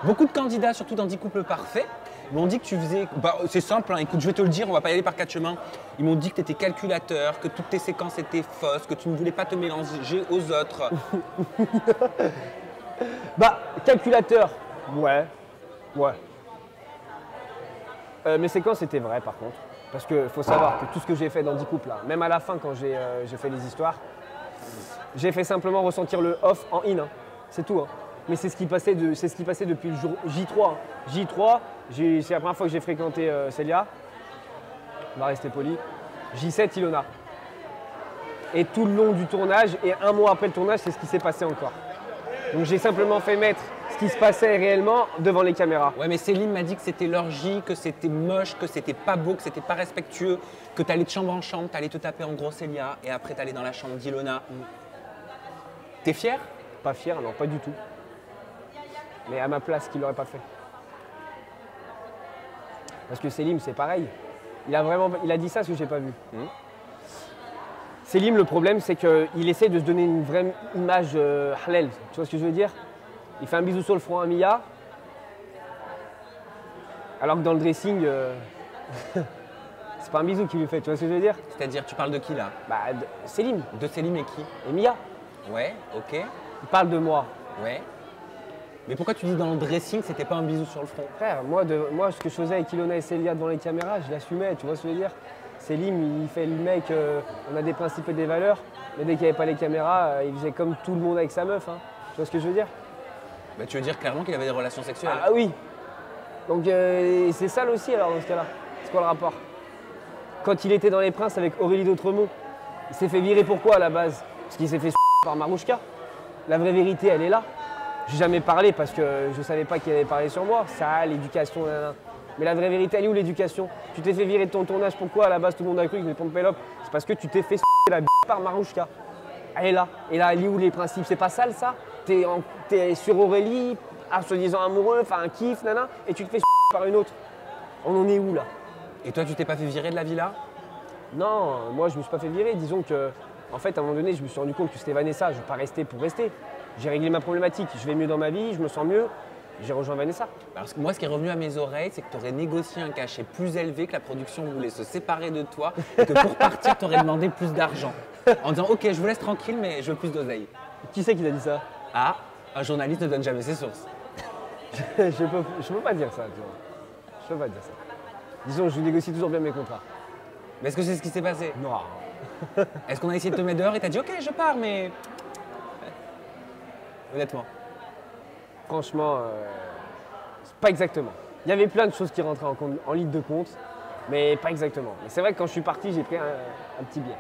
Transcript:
Beaucoup de candidats, surtout dans 10 couples parfaits, m'ont dit que tu faisais. Bah, c'est simple, hein, écoute, je vais te le dire, on va pas y aller par quatre chemins. Ils m'ont dit que tu étais calculateur, que toutes tes séquences étaient fausses, que tu ne voulais pas te mélanger aux autres. Bah, calculateur, ouais. Mes séquences étaient vraies par contre. Parce qu'il faut savoir que tout ce que j'ai fait dans 10 couples, là, même à la fin quand j'ai fait les histoires, j'ai fait simplement ressentir le off en in. Hein. C'est tout. Hein. Mais c'est ce qui passait depuis le jour J3. Hein. J3, c'est la première fois que j'ai fréquenté Célia. On va rester poli. J7, Ilona. Et tout le long du tournage, et un mois après le tournage, c'est ce qui s'est passé encore. Donc j'ai simplement fait mettre ce qui se passait réellement devant les caméras. Ouais, mais Céline m'a dit que c'était l'orgie, que c'était moche, que c'était pas beau, que c'était pas respectueux, que t'allais de chambre en chambre, t'allais te taper en gros Célia, et après t'allais dans la chambre d'Ilona. T'es fier? Pas fier, non, pas du tout. Mais à ma place, qu'il l'aurait pas fait. Parce que Selim, c'est pareil. Il a dit ça, ce que j'ai pas vu. Selim, le problème, c'est qu'il essaie de se donner une vraie image halal. Tu vois ce que je veux dire? Il fait un bisou sur le front à Mia. Alors que dans le dressing, c'est pas un bisou qu'il lui fait. Tu vois ce que je veux dire? C'est-à-dire, tu parles de qui là? Bah, Selim. De Céline et qui? Et Mia. Ouais, ok. Il parle de moi. Ouais. Mais pourquoi tu dis dans le dressing, c'était pas un bisou sur le front? Frère, moi, ce que je faisais avec Ilona et Célia devant les caméras, je l'assumais, tu vois ce que je veux dire? Selim, il fait le mec, on a des principes et des valeurs, mais dès qu'il n'y avait pas les caméras, il faisait comme tout le monde avec sa meuf. Hein. Tu vois ce que je veux dire? Bah, tu veux dire clairement qu'il avait des relations sexuelles? Ah oui. Donc c'est sale aussi alors dans ce cas-là. C'est quoi le rapport? Quand il était dans Les Princes avec Aurélie d'Autremont, il s'est fait virer pourquoi à la base? Parce qu'il s'est fait par Marouchka. La vraie vérité, elle est là. J'ai jamais parlé parce que je savais pas qu'il allait parler sur moi. Ça, l'éducation, nanana. Mais la vraie vérité, elle est où l'éducation? Tu t'es fait virer de ton tournage, pourquoi à la base tout le monde a cru que je pompe Pélope? C'est parce que tu t'es fait la par Marouchka. Elle est là. Et là, elle est où les principes? C'est pas sale ça? T'es sur Aurélie, soi-disant amoureux, enfin un kiff, nana, et tu te fais par une autre. On en est où là? Et toi, tu t'es pas fait virer de la villa? Non, moi je me suis pas fait virer. Disons que, en fait, à un moment donné, je me suis rendu compte que c'était Vanessa. Je ne vais pas rester pour rester. J'ai réglé ma problématique. Je vais mieux dans ma vie, je me sens mieux. J'ai rejoint Vanessa. Parce que moi, ce qui est revenu à mes oreilles, c'est que tu aurais négocié un cachet plus élevé, que la production voulait se séparer de toi et que pour partir, tu aurais demandé plus d'argent. En disant, ok, je vous laisse tranquille, mais je veux plus d'oseille. Qui c'est qui t'a dit ça? Ah, un journaliste ne donne jamais ses sources. Je peux pas dire ça, tu vois. Je peux pas dire ça. Disons, je négocie toujours bien mes contrats. Mais est-ce que c'est ce qui s'est passé? Non. Est-ce qu'on a essayé de te mettre dehors et t'as dit, ok, je pars, mais... Honnêtement. Franchement, pas exactement. Il y avait plein de choses qui rentraient en ligne de compte, mais pas exactement. Mais c'est vrai que quand je suis parti, j'ai pris un petit billet.